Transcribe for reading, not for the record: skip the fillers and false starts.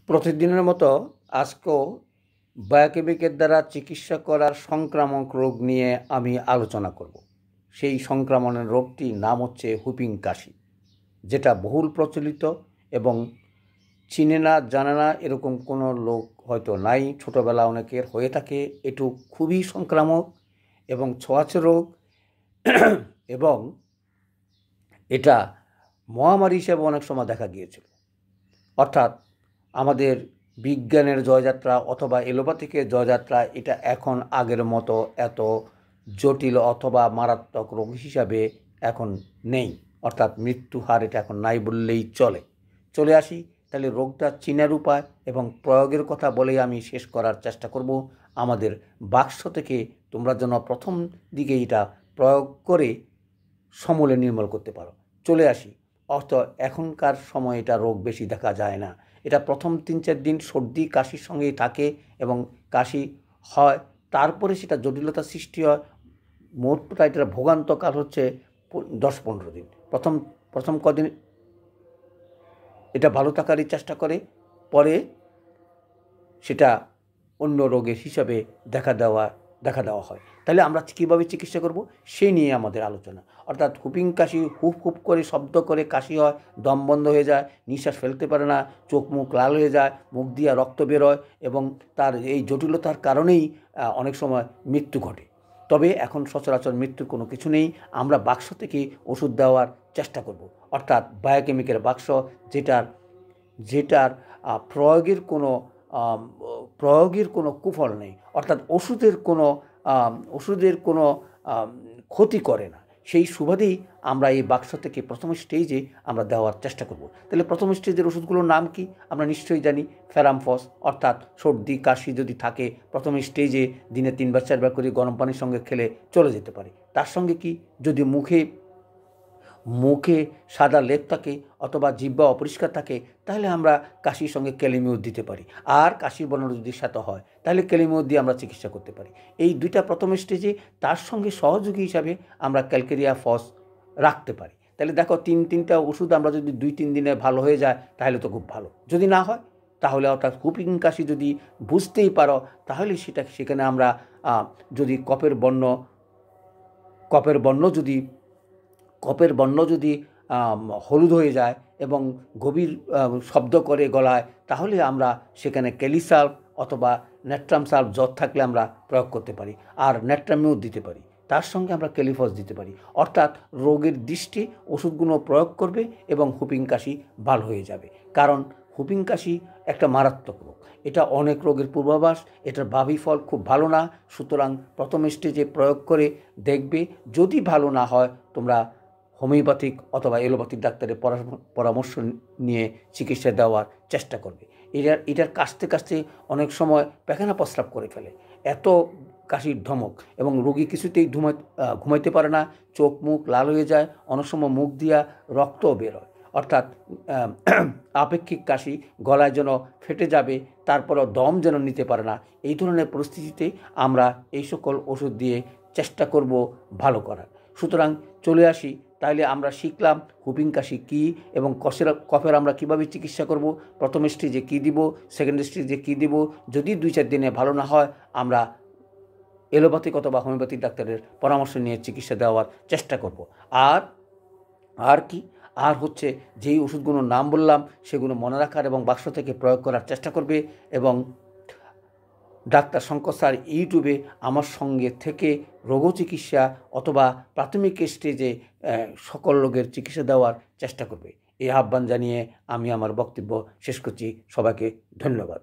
প্রতিদিনের মতো আজকেও বায়োকেমিকের দ্বারা চিকিৎসা করার সংক্রামক রোগ নিয়ে আমি আলোচনা করব। সেই সংক্রমণের রোগটির নাম হচ্ছে হুপিং কাশি, যেটা বহুল প্রচলিত এবং চিনে না জানে না এরকম কোনো লোক হয়তো নাই। ছোটোবেলা অনেকের হয়ে থাকে। এটু খুবই সংক্রামক এবং ছোঁয়াচে রোগ এবং এটা মহামারী হিসেবে অনেক সময় দেখা গিয়েছিল। অর্থাৎ আমাদের বিজ্ঞানের জয়যাত্রা অথবা এলোপ্যাথিকের জয়যাত্রা এটা এখন আগের মতো এত জটিল অথবা মারাত্মক রোগ হিসাবে এখন নেই। অর্থাৎ মৃত্যু হার এটা এখন নাই বললেই চলে আসি তাহলে রোগটা চিনার উপায় এবং প্রয়োগের কথা বলেই আমি শেষ করার চেষ্টা করব। আমাদের বাক্স থেকে তোমরা যেন প্রথম দিকে এটা প্রয়োগ করে সমূলে নির্মূল করতে পারো। চলে আসি। অর্থাৎ এখনকার সময় এটা রোগ বেশি দেখা যায় না। এটা প্রথম ৩-৪ দিন সর্দি কাশির সঙ্গেই থাকে এবং কাশি হয়, তারপরে সেটা জটিলতা সৃষ্টি হয়। মোটটা এটার ভোগান্তকাল হচ্ছে 10-15 দিন। প্রথম কদিন এটা ভালো থাকারই চেষ্টা করে, পরে সেটা অন্য রোগের হিসাবে দেখা দেওয়া হয়। তাহলে আমরা কীভাবে চিকিৎসা করব সেই নিয়ে আমাদের আলোচনা। অর্থাৎ হুপিং কাশি হুপ হুপ করে শব্দ করে কাশি হয়, দম বন্ধ হয়ে যায়, নিঃশ্বাস ফেলতে পারে না, চোখ মুখ লাল হয়ে যায়, মুখ দিয়ে রক্ত বেরোয় এবং তার এই জটিলতার কারণেই অনেক সময় মৃত্যু ঘটে। তবে এখন সচরাচর মৃত্যুর কোনো কিছু নেই। আমরা বাক্স থেকে ওষুধ দেওয়ার চেষ্টা করব। অর্থাৎ বায়োকেমিকের বাক্স যেটার প্রয়োগের কোনো কুফল নেই। অর্থাৎ ওষুধের কোনো ক্ষতি করে না। সেই সুবাদেই আমরা এই বাক্স থেকে প্রথম স্টেজে আমরা দেওয়ার চেষ্টা করব। তাহলে প্রথম স্টেজের ওষুধগুলোর নাম কি আমরা নিশ্চয়ই জানি। ফেরামফস, অর্থাৎ সর্দি কাশি যদি থাকে প্রথম স্টেজে দিনে 3-4 বার করে গরম পানির সঙ্গে খেলে চলে যেতে পারে। তার সঙ্গে কি যদি মুখে সাদা লেপ থাকে অথবা জিহ্বা অপরিষ্কার থাকে তাহলে আমরা কাশির সঙ্গে ক্যালিমিউড দিতে পারি। আর কাশির বর্ণ যদি সাথে হয় তাহলে ক্যালিমিউড দিয়ে আমরা চিকিৎসা করতে পারি। এই দুইটা প্রথম স্টেজে। তার সঙ্গে সহযোগী হিসাবে আমরা ক্যালকেরিয়া ফস রাখতে পারি। তাহলে দেখো 3টা ওষুধ আমরা যদি 2-3 দিনে ভালো হয়ে যায় তাহলে তো খুব ভালো। যদি না হয় তাহলে অর্থাৎ হুপিং কাশি যদি বুঝতেই পারো তাহলে সেখানে আমরা যদি কফের বর্ণ যদি হলুদ হয়ে যায় এবং গভীর শব্দ করে গলায় তাহলে আমরা সেখানে ক্যালিসাল্ভ অথবা নেট্রাম সাল্ভ জ্বর থাকলে আমরা প্রয়োগ করতে পারি। আর নেট্রামিউড দিতে পারি, তার সঙ্গে আমরা ক্যালিফস দিতে পারি। অর্থাৎ রোগের দৃষ্টি ওষুধগুলো প্রয়োগ করবে এবং হুপিং কাশি ভালো হয়ে যাবে। কারণ হুপিং কাশি একটা মারাত্মক রোগ, এটা অনেক রোগের পূর্বাভাস, এটার ভাবি ফল খুব ভালো না। সুতরাং প্রথম স্টেজে প্রয়োগ করে দেখবে, যদি ভালো না হয় তোমরা হোমিওপ্যাথিক অথবা এলোপ্যাথিক ডাক্তারের পরামর্শ নিয়ে চিকিৎসা দেওয়ার চেষ্টা করবে। এটার কাশতে অনেক সময় পায়খানা প্রস্রাব করে ফেলে, এত কাশির ধমক, এবং রোগী কিছুতেই ঘুমাইতে পারে না, চোখ মুখ লাল হয়ে যায়, অনেক সময় মুখ দিয়া রক্তও বেরোয়। অর্থাৎ আপেক্ষিক কাশি, গলায় যেন ফেটে যাবে, তারপরও দম যেন নিতে পারে না। এই ধরনের পরিস্থিতিতে আমরা এই সকল ওষুধ দিয়ে চেষ্টা করব ভালো করার। সুতরাং চলে আসি। তাহলে আমরা শিখলাম হুপিং কাশি কী এবং কফের আমরা কিভাবে চিকিৎসা করব। প্রথম স্টেজে কী দিব, সেকেন্ড স্টেজে কী দিব। যদি 2-4 দিনে ভালো না হয় আমরা এলোপ্যাথিক অথবা হোমিওপ্যাথিক ডাক্তারের পরামর্শ নিয়ে চিকিৎসা দেওয়ার চেষ্টা করব। আর হচ্ছে যেই ওষুধগুলোর নাম বললাম সেগুলো মনে রাখার এবং বাক্স থেকে প্রয়োগ করার চেষ্টা করবে। এবং ডাক্তার শঙ্কর স্যার ইউটিউবে আমার সঙ্গে থেকে রোগ চিকিৎসা অথবা প্রাথমিক স্টেজে সকল রোগের চিকিৎসা দেওয়ার চেষ্টা করবে। এই আহ্বান জানিয়ে আমি আমার বক্তব্য শেষ করছি। সবাইকে ধন্যবাদ।